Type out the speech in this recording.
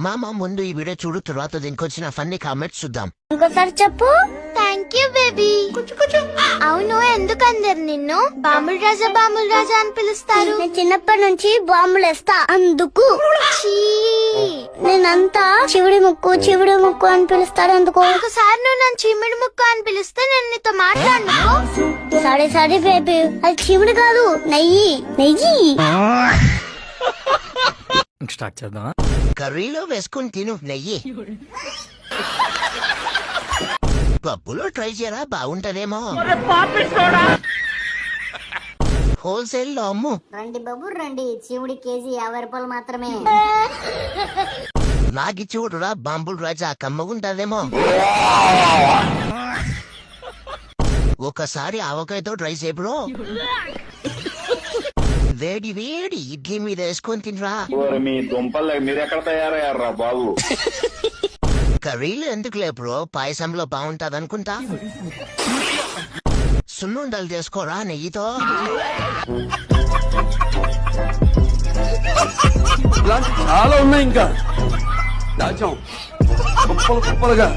మామ ముందు ఈ వీడియో చూడు, తర్వాత దీనికి వచ్చిన ఫన్నీ కామెంట్స్ చూద్దాం. ఇంకోసారి చెప్పు. Thank you baby. అవును, ఎందుకు అందరు నిన్ను బాంబుల్ రాజా అని పిలుస్తారు? నేను చిన్నప్పటి నుంచి బాంబులు వేస్తా అందుకు. నేనంతా చివుడి ముక్కు అని పిలుస్తాడు అందుకు. ఒకసారి నువ్వు నన్ను చిమిడి ముక్కు అని పిలిస్తే నేను నీతో మాట్లాడను. సారీ బేబీ, అది చిమిడి కాదు, నెయ్యి. స్టార్ట్ చేద్దాం. కర్రీలో వేసుకుని తిను నెయ్యి. పప్పులో ట్రై చేయరా, బాగుంటదేమో. హోల్సేల్ లో అమ్ము. రండి బాబు రండి, చివుడి కేజీ 50 రూపాయలు మాత్రమే. నాకి చూడురా, బాంబుల్ రాజా కమ్మగుంటదేమో. ఒకసారి ఆవకాయతో ట్రై చేయ బ్రో. వేడి ఇడ్లీ మీద వేసుకొని తినరా. మీ దుంపలు మీరెక్కడ తయారయ్యారా బాబు? కర్రీలు ఎందుకులే బ్రో, పాయసంలో బాగుంటది అనుకుంటా. సున్నుండలు చేసుకోరా నెయ్యితో. చాలా ఉన్నాయి ఇంకా కుప్పలుగా.